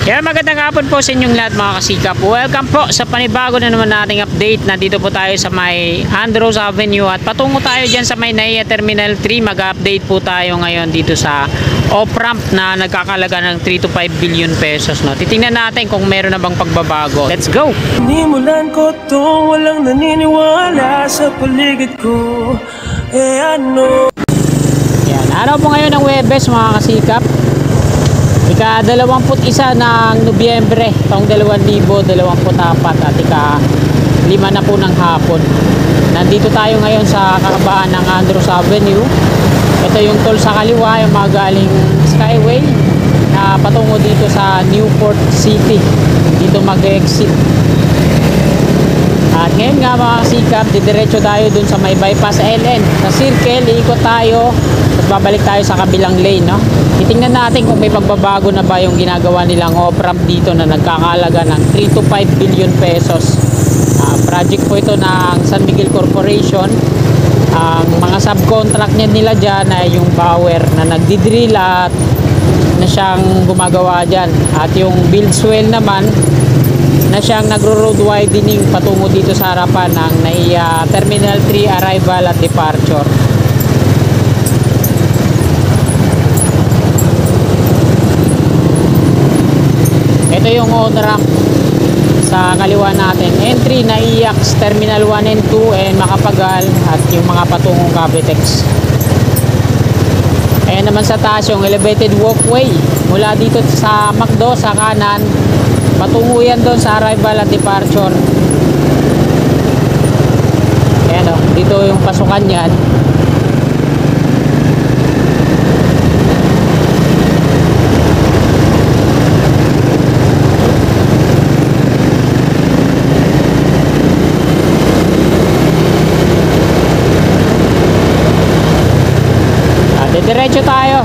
Kaya magandang hapon po sa inyong lahat mga kasikap. Welcome po sa panibago na naman nating update. Nandito po tayo sa may Andros Avenue at patungo tayo dyan sa may NAIA Terminal 3. Mag-update po tayo ngayon dito sa off-ramp na nagkakalaga ng 3 to 5 billion pesos. No? Titingnan natin kung meron na bang pagbabago. Let's go! Nimulan ko to, walang naniniwala sa paligid ko. Ano? Yan. Araw po ngayon ng Huwebes mga kasikap. Ika-21 ng Nobyembre taong 2024 at ika-5 na po ng hapon. Nandito tayo ngayon sa kakabaan ng Andros Avenue. Ito yung toll sa kaliwa, yung mga galing Skyway na patungo dito sa Newport City. Dito mag-exit. At ngayon nga mga kasikap, didiretso tayo dun sa may bypass LN. Sa circle, iikot tayo at babalik tayo sa kabilang lane. No? Titingnan natin kung may pagbabago na ba yung ginagawa nilang off-ramp dito na nagkakalaga ng 3 to 5 billion pesos. Project po ito ng San Miguel Corporation. Ang mga subcontract nila dyan ay yung Bauer na nagdidrill at na siyang gumagawa dyan. At yung Buildswell naman na siyang nagro-road widening patungo dito sa harapan ng NAIA Terminal 3 arrival at departure. Ito yung on-ramp sa kaliwa natin. Entry NAIAX Terminal 1 and 2 and Makapagal at yung mga patungong Cavitex. Ayan naman sa taas yung elevated walkway mula dito sa McDo sa kanan patungo yan doon sa arrival at departure. Ayan o, dito yung pasukan yan. Diretso tayo.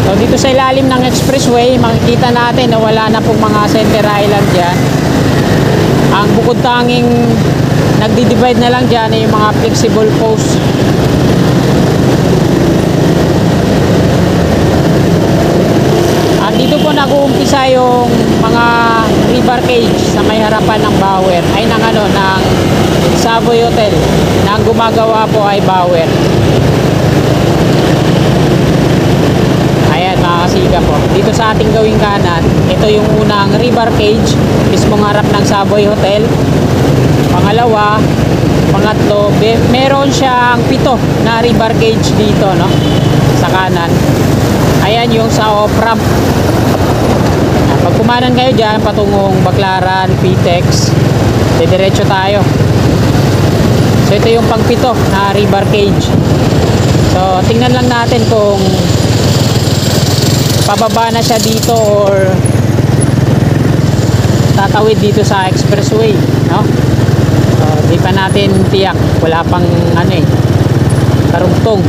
So dito sa ilalim ng expressway, makikita natin na wala na pong mga center island dyan. Ang bukod tanging nagdi-divide na lang dyan ay yung mga flexible post. At dito po nag-uumpisa yung mga river cage sa may harapan ng Bauer ay ng Savoy Hotel na ang gumagawa po ay Bauer. Kasiga po. Dito sa ating gawing kanan, ito yung unang river cage, mismong harap ng Savoy Hotel. Pangalawa, pangatlo, meron siyang 7 na river cage dito, no? Sa kanan. Ayan yung sa off-ramp. Pag kumanan kayo dyan, patungong Baclaran, Pitex, diretso tayo. So ito yung pang 7 na river cage. So tingnan lang natin kung pababa na siya dito or tatawid dito sa expressway, no? Di pa natin tiyak, wala pang karugtong.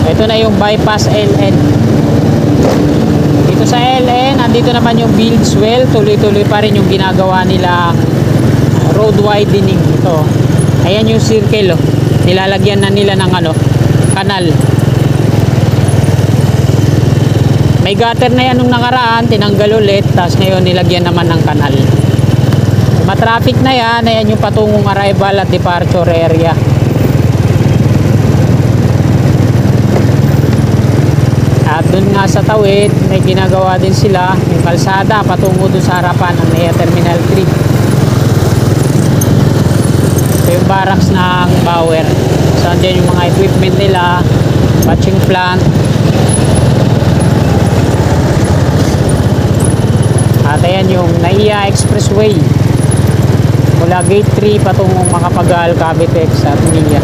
Ito na yung bypass LN. Dito sa LN, andito naman yung Buildswell, tuloy-tuloy pa rin yung ginagawa nila road widening ito. Ayan yung circle, oh. Nilalagyan na nila ng kanal. May gutter na yan nung nakaraan, tinanggal ulit, tapos ngayon nilagyan naman ng kanal. Matraffic na yan, ayan yung patungong arrival at departure area. At dun nga sa tawid, may ginagawa din sila, yung kalsada patungo dun sa harapan ng NAIA Terminal 3. Ito yung barracks ng Bauer. So andyan yung mga equipment nila, batching plant. At ayan yung NAIA Expressway mula Gate 3 patungong Makapagal, Cavitex at NAIA.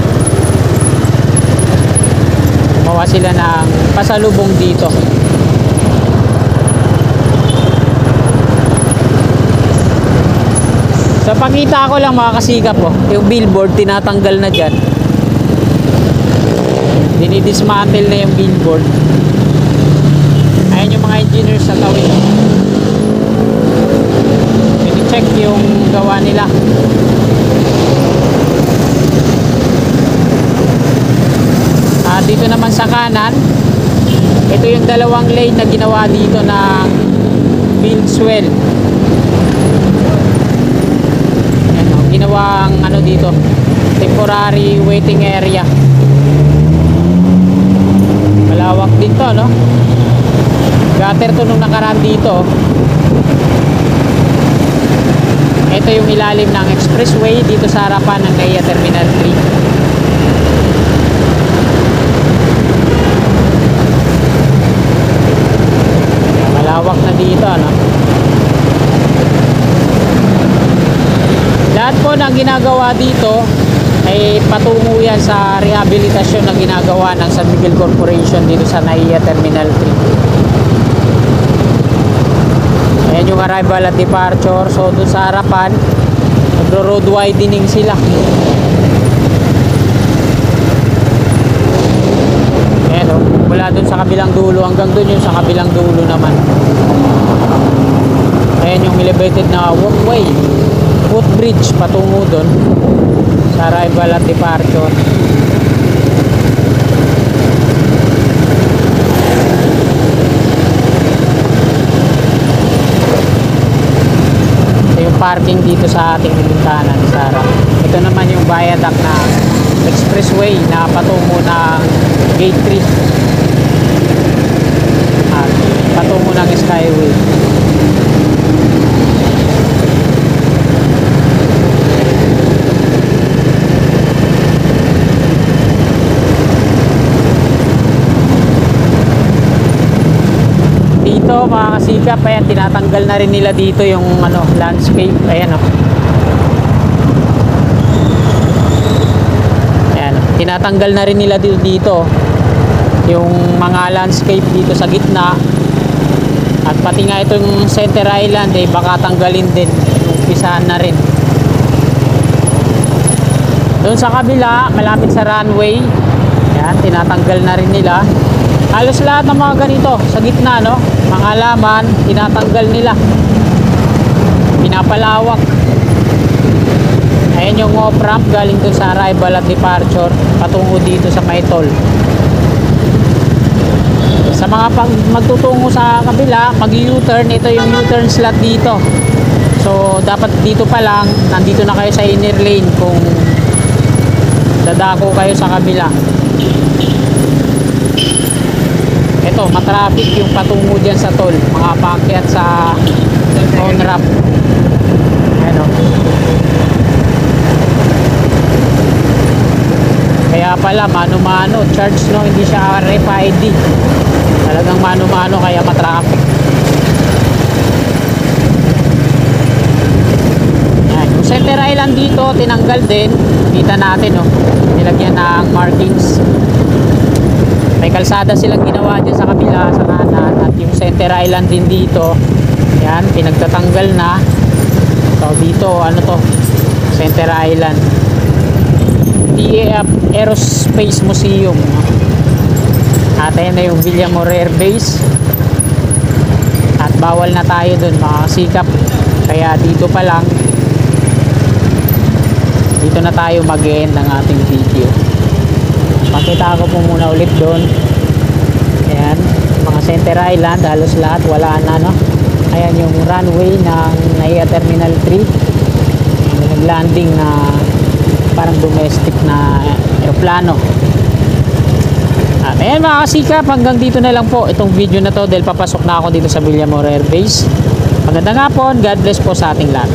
Gumawa sila ng pasalubong dito. So pakita ko lang mga kasikap po, yung billboard tinatanggal na dyan. Dinidismantle na yung billboard. Ayan yung mga engineers sa tawid. Check yung gawa nila. Dito naman sa kanan Ito yung dalawang lane na ginawa dito ng build swell. Ayan, oh, ginawang ano dito, temporary waiting area. Malawak din to, no? Gutter to nung nakaraan dito. Ito yung ilalim ng expressway dito sa harapan ng NAIA Terminal 3. Malawak na dito, no? Lahat po ng ginagawa dito ay patungo yan sa rehabilitasyon na ginagawa ng San Miguel Corporation dito sa NAIA Terminal 3. Ayan yung arrival at departure. So doon sa harapan, nagro-road widening sila. Ayan o, mula doon sa kabilang dulo hanggang doon yung sa kabilang dulo naman. Ayan yung elevated na walkway, footbridge patungo doon sa arrival at departure. Parking dito sa ating bintana sa harap. Ito naman yung viaduct na expressway na patungo ng gate 3 at patungo ng skyway. Dito mga kasikap, ayan, tinatanggal na rin nila dito yung ano, landscape. Ayan o, ayan, tinatanggal na rin nila dito yung mga landscape dito sa gitna. At pati nga itong center island eh, baka tanggalin din, umpisahan na rin. Doon sa kabila, malapit sa runway, ayan, tinatanggal na rin nila. Halos lahat ng mga ganito sa gitna, no? Mga halaman, tinatanggal nila. Pinapalawak. Ayan yung off-ramp galing dun sa arrival at departure patungo dito sa Maytol. Sa mga magtutungo sa kabila, mag-U-turn, ito yung U-turn slot dito. So, dapat dito pa lang, nandito na kayo sa inner lane kung dadako kayo sa kabila. Ito, matraffic yung patungo dyan sa toll, mga paakyat sa on-ramp. Ayan o. Kaya pala, mano-mano, charge, no? Hindi siya RFID. Talagang mano-mano, kaya matraffic. Ayan, yung center island dito, tinanggal din. Kita natin, no? Nilagyan ng markings. May kalsada silang ginawa dyan sa kabila, sa kanan. At yung center island din dito, yan, pinagtatanggal na. So dito, ano to, center island, DAF Aerospace Museum. At ayan na yung Villamor Air Base. At bawal na tayo dun, mga kasikap. Kaya dito pa lang, dito na tayo mag-end ng ating video. Pakita ko po muna ulit doon. Ayan, mga center island, halos lahat wala na, no? Ayan yung runway ng NAIA Terminal 3. May naglanding na parang domestic na aeroplano. At ayan mga kasikap, hanggang dito na lang po itong video na to dahil papasok na ako dito sa Villamor Air Base. Magandang hapon, God bless po sa ating lahat.